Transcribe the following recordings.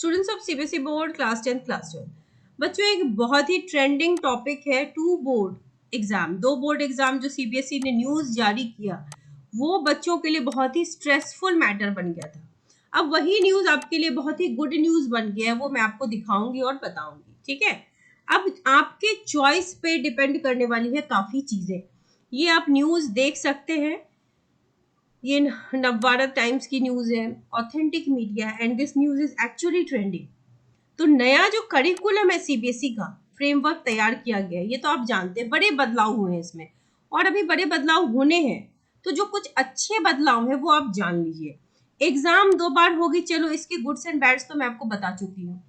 Students of CBSE board class 10 class 12। बच्चों, एक बहुत ही ट्रेंडिंग टॉपिक है टू बोर्ड एग्जाम, दो बोर्ड एग्जाम जो सीबीएसई ने न्यूज जारी किया, वो बच्चों के लिए बहुत ही स्ट्रेसफुल मैटर बन गया था। अब वही न्यूज आपके लिए बहुत ही गुड न्यूज बन गया है, वो मैं आपको दिखाऊंगी और बताऊंगी। ठीक है, अब आपके चॉइस पे डिपेंड करने वाली है काफी चीजें। ये आप न्यूज देख सकते हैं, ये नवभारत टाइम्स की न्यूज है, authentic media, and this news is actually trending. तो नया जो करिकुलम है सीबीएसई का फ्रेमवर्क तैयार किया गया है, ये तो आप जानते हैं, बड़े बदलाव हुए हैं इसमें और अभी बड़े बदलाव होने हैं। तो जो कुछ अच्छे बदलाव है वो आप जान लीजिए। एग्जाम 2 बार होगी, चलो इसके गुड्स एंड बैड्स तो मैं आपको बता चुकी हूँ,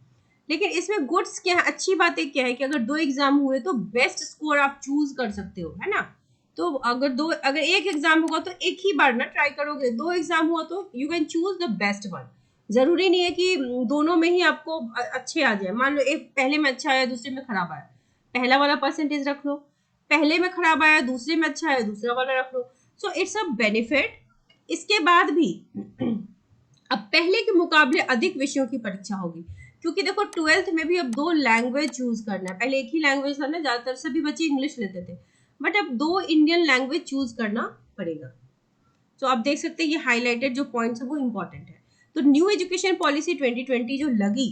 लेकिन इसमें गुड्स क्या है, अच्छी बातें क्या है कि अगर 2 एग्जाम हुए तो बेस्ट स्कोर आप चूज कर सकते हो, है ना। तो अगर एक एग्जाम होगा तो एक ही बार ना ट्राई करोगे, 2 एग्जाम हुआ तो you can choose the best one. जरूरी नहीं है कि दोनों में ही आपको अच्छे आ जाए। मान लो एक पहले में अच्छा आया, दूसरे में खराब आया, पहला वाला परसेंटेज रख लो। पहले में खराब आया, दूसरे में अच्छा आया, दूसरा वाला रख लो। So it's a benefit. इसके बाद भी अब पहले के मुकाबले अधिक विषयों की परीक्षा होगी, क्योंकि देखो 12th में भी अब 2 लैंग्वेज चूज करना है। पहले एक ही लैंग्वेज था ना, ज्यादातर सभी बच्चे इंग्लिश लेते थे, बट अब 2 इंडियन लैंग्वेज चूज करना पड़ेगा। तो आप देख सकते हैं ये हाईलाइटेड जो पॉइंट्स है वो इंपॉर्टेंट है। तो न्यू एजुकेशन पॉलिसी 2020 जो लगी,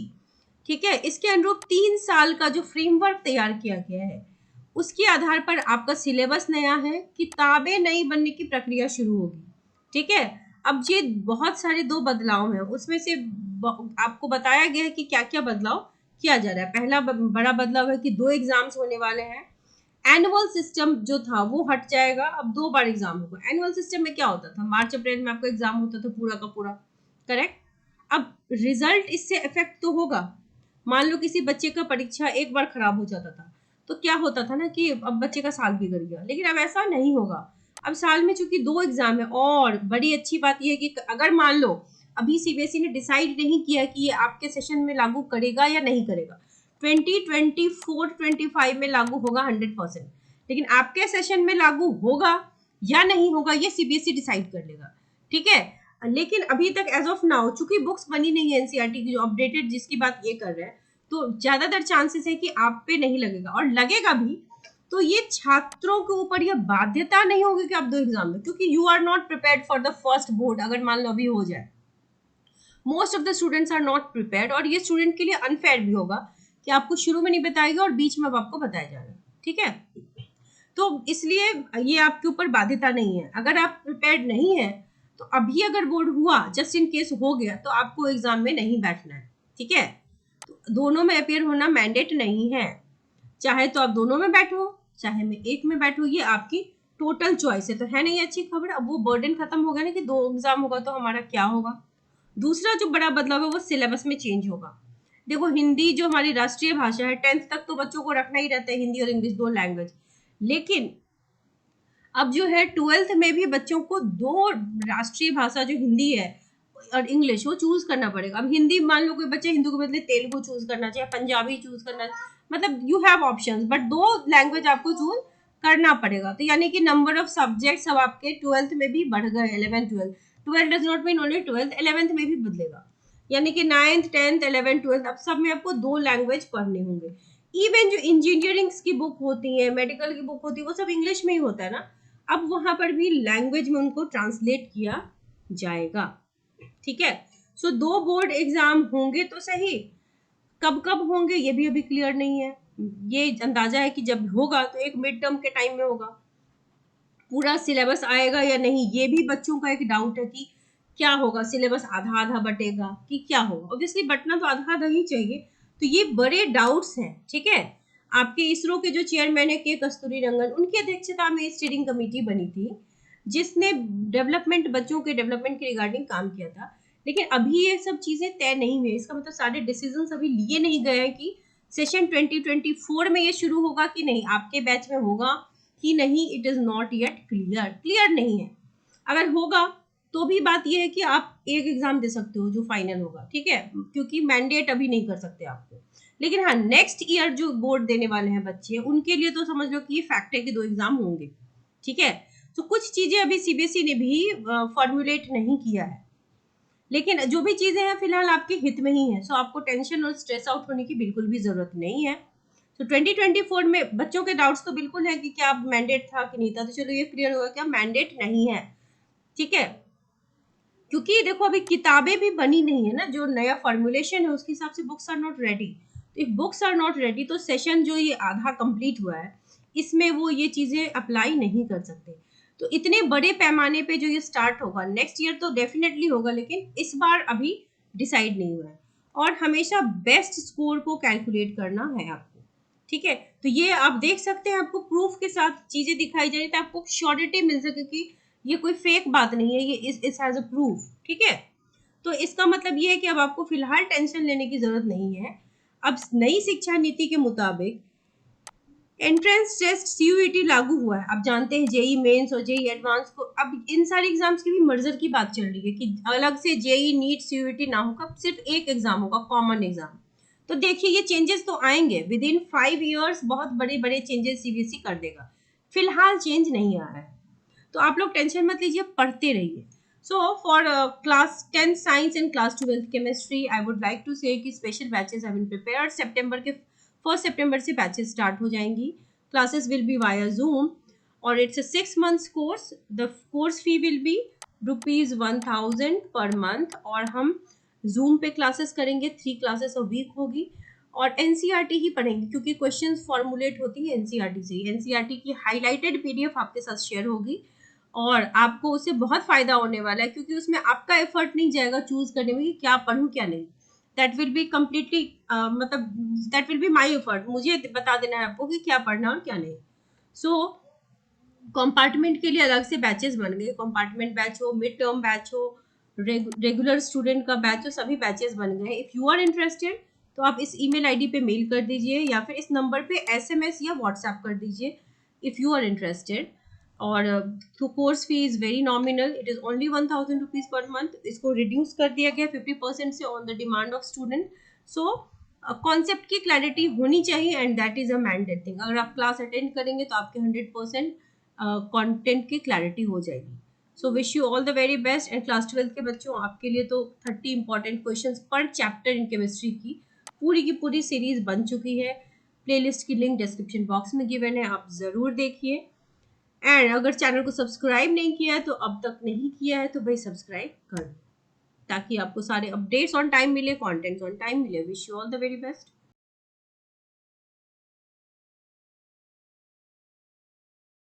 ठीक है, इसके अनुरूप 3 साल का जो फ्रेमवर्क तैयार किया गया है, उसके आधार पर आपका सिलेबस नया है, किताबें नई बनने की प्रक्रिया शुरू होगी। ठीक है, अब ये बहुत सारे 2 बदलाव हैं, उसमें से आपको बताया गया है कि क्या क्या बदलाव किया जा रहा है। पहला बड़ा बदलाव है कि 2 एग्जाम्स होने वाले हैं। एनुअल सिस्टम जो था वो हट जाएगा, अब 2 बार एग्जाम होगा। एनुअल सिस्टम में क्या होता था, मार्च अप्रैल में आपका एग्जाम होता था पूरा का पूरा, करेक्ट। अब रिजल्ट इससे इफेक्ट तो होगा। मान लो किसी बच्चे का परीक्षा एक बार खराब हो जाता था, तो क्या होता था ना कि अब बच्चे का साल बिगड़ गया, लेकिन अब ऐसा नहीं होगा। अब साल में चूंकि 2 एग्जाम है, और बड़ी अच्छी बात यह है कि अगर मान लो अभी सीबीएसई ने डिसाइड नहीं किया कि ये आपके सेशन में लागू करेगा या नहीं करेगा, 2024-25 में लागू होगा 100%, लेकिन आपके सेशन में लागू होगा या नहीं होगा ये सीबीएसई डिसाइड कर लेगा। ठीक है, लेकिन अभी तक एज ऑफ नाउ चूंकि बुक्स बनी नहीं है एनसीईआरटी की जो अपडेटेड जिसकी बात ये कर रहे हैं, तो ज्यादातर चांसेस है कि आप पे नहीं लगेगा, और लगेगा भी तो ये छात्रों के ऊपर यह बाध्यता नहीं होगी कि आप 2 एग्जाम में, क्योंकि you are not prepared for the first board. अगर मान लो अभी हो जाए, most of the students are not prepared, और ये स्टूडेंट के लिए अनफेयर भी होगा कि आपको शुरू में नहीं बताएगा और बीच में अब आपको बताया जाएगा। ठीक है, तो इसलिए ये आपके ऊपर बाध्यता नहीं है। अगर आप प्रिपेयर्ड नहीं है तो अभी अगर बोर्ड हुआ, जस्ट इन केस हो गया, तो आपको एग्जाम में नहीं बैठना है। ठीक है, तो दोनों में अपियर होना मैंडेट नहीं है। चाहे तो आप दोनों में बैठो, चाहे मैं एक में बैठो, ये आपकी टोटल चॉइस है। तो है नहीं अच्छी खबर, अब वो बर्डन खत्म हो गया ना कि 2 एग्जाम होगा तो हमारा क्या होगा। दूसरा जो बड़ा बदलाव है वो सिलेबस में चेंज होगा। देखो, हिंदी जो हमारी राष्ट्रीय भाषा है, 10th तक तो बच्चों को रखना ही रहता है हिंदी और इंग्लिश 2 लैंग्वेज, लेकिन अब जो है 12th में भी बच्चों को 2 राष्ट्रीय भाषा जो हिंदी है और इंग्लिश वो चूज करना पड़ेगा। अब हिंदी, मान लो कोई बच्चे हिंदी के बदले तेलुगु चूज करना चाहिए, पंजाबी चूज करना, मतलब you have options, but 2 language आपको चूज करना पड़ेगा। तो यानी कि नंबर ऑफ सब्जेक्ट्स अब आपके 12th में भी बढ़ गए। 11th 12 12 does not mean only 12th, 11th में भी बदलेगा, यानी कि 9th 10th 11th 12th अब सब में आपको 2 लैंग्वेज पढ़ने होंगे। इवन जो इंजीनियरिंग की बुक होती है, मेडिकल की बुक होती है, वो सब इंग्लिश में ही होता है ना, अब वहां पर भी लैंग्वेज में उनको ट्रांसलेट किया जाएगा। ठीक है, सो 2 बोर्ड एग्जाम होंगे तो सही, कब कब होंगे ये भी अभी क्लियर नहीं है। ये अंदाजा है कि जब होगा तो एक मिड टर्म के टाइम में होगा। पूरा सिलेबस आएगा या नहीं, ये भी बच्चों का एक डाउट है कि क्या होगा, सिलेबस आधा आधा बटेगा कि क्या होगा। ऑब्वियसली बटना तो आधा आधा ही चाहिए। तो ये बड़े डाउट्स हैं। ठीक है, आपके इसरो के जो चेयरमैन है के कस्तूरी रंगन, उनकी अध्यक्षता में स्टीयरिंग कमेटी बनी थी जिसने डेवलपमेंट, बच्चों के डेवलपमेंट के रिगार्डिंग काम किया था। लेकिन अभी ये सब चीजें तय नहीं हुई, इसका मतलब सारे डिसीजन अभी लिए नहीं गए हैं कि सेशन 2024 में ये शुरू होगा कि नहीं, आपके बैच में होगा कि नहीं, it is not yet clear नहीं है। अगर होगा तो भी बात यह है कि आप एक एग्जाम दे सकते हो जो फाइनल होगा। ठीक है, क्योंकि मैंडेट अभी नहीं कर सकते आपको, लेकिन हाँ नेक्स्ट ईयर जो बोर्ड देने वाले हैं बच्चे, उनके लिए तो समझ लो कि ये फैक्ट है कि 2 एग्जाम होंगे। ठीक है, तो कुछ चीजें अभी सीबीएसई ने भी फॉर्मुलेट नहीं किया है, लेकिन जो भी चीजें हैं फिलहाल आपके हित में ही है, सो आपको टेंशन और स्ट्रेस आउट होने की बिल्कुल भी जरूरत नहीं है। तो 2024 में बच्चों के डाउट्स तो बिल्कुल है कि क्या मैंडेट था कि नहीं था, तो चलो ये क्लियर होगा, क्या मैंडेट नहीं है, ठीक है। क्योंकि देखो अभी किताबें भी बनी नहीं है ना, जो नया फॉर्मुलेशन है उसके हिसाब से बुक्स आर नॉट रेडी। तो if books are not ready तो सेशन जो ये आधा कंप्लीट हुआ है इसमें वो ये चीजें अप्लाई नहीं कर सकते। तो इतने बड़े पैमाने पे जो ये स्टार्ट होगा नेक्स्ट ईयर तो डेफिनेटली होगा, लेकिन इस बार अभी डिसाइड नहीं हुआ है। और हमेशा बेस्ट स्कोर को कैलकुलेट करना है आपको, ठीक है। तो ये आप देख सकते हैं, आपको प्रूफ के साथ चीजें दिखाई जा रही है, तो आपको श्योरिटी मिल सके कि ये कोई फेक बात नहीं है, ये इस हैज अ प्रूफ, ठीक है। तो इसका मतलब ये है कि अब आपको फिलहाल टेंशन लेने की जरूरत नहीं है। अब नई शिक्षा नीति के मुताबिक एंट्रेंस टेस्ट सीयूईटी लागू हुआ है। अब जानते हैं जेई मेंस और जेई एडवांस को, अब इन सारे एग्जाम्स की भी मर्जर की बात चल रही है कि अलग से जेई नीट सीयूईटी ना होगा, सिर्फ एक एग्जाम होगा, कॉमन एग्जाम। तो देखिए ये चेंजेस तो आएंगे विद इन 5 years, बहुत बड़े बड़े चेंजेस सीबीएसई कर देगा। फिलहाल चेंज नहीं आ रहा है, तो आप लोग टेंशन मत लीजिए, पढ़ते रहिए। So for class 10 science and class 12 chemistry I would like to say कि special batches have been prepared. सितंबर के 1 सितंबर से बैचेस स्टार्ट हो जाएंगी। Classes will be via Zoom और it's a 6 months course. The course fee will be ₹1000 per month, और हम जूम पे क्लासेस करेंगे, 3 क्लासेस अ वीक होगी। और एनसीईआरटी ही पढ़ेंगे क्योंकि क्वेश्चंस फॉर्मुलेट होती है एनसीईआरटी से। एनसीईआरटी की हाईलाइटेड पीडीएफ आपके साथ शेयर होगी और आपको उससे बहुत फायदा होने वाला है, क्योंकि उसमें आपका एफर्ट नहीं जाएगा चूज करने में कि क्या पढ़ूं क्या नहीं। दैट विल बी कम्प्लीटली मतलब that will be my effort, मुझे बता देना है आपको कि क्या पढ़ना और क्या नहीं। सो कंपार्टमेंट के लिए अलग से बैचेस बन गए, कंपार्टमेंट बैच हो, मिड टर्म बैच हो, रेगुलर स्टूडेंट का बैच हो, सभी बैचेस बन गए। इफ यू आर इंटरेस्टेड तो आप इस ईमेल आईडी पे मेल कर दीजिए या फिर इस नंबर पे एसएमएस या व्हाट्सएप कर दीजिए इफ यू आर इंटरेस्टेड। और तो course fee is very nominal, it is only ₹1000 per month. इसको रिड्यूस कर दिया गया 50% से on the demand of student. So concept की क्लैरिटी होनी चाहिए and that is a mandate thing. अगर आप क्लास अटेंड करेंगे तो आपके 100% कंटेंट की क्लैरिटी हो जाएगी। So wish you all the very best. And class 12 के बच्चों आपके लिए तो 30 इंपॉर्टेंट क्वेश्चंस पर चैप्टर इन केमिस्ट्री की पूरी सीरीज बन चुकी है। प्लेलिस्ट की लिंक डिस्क्रिप्शन बॉक्स में गिवन है, आप ज़रूर देखिए। एंड अगर चैनल को सब्सक्राइब नहीं किया है तो अब तक नहीं किया है तो भाई सब्सक्राइब कर दो, ताकि आपको सारे अपडेट्स ऑन टाइम मिले, कंटेंट्स ऑन टाइम मिले। Wish you all the very best.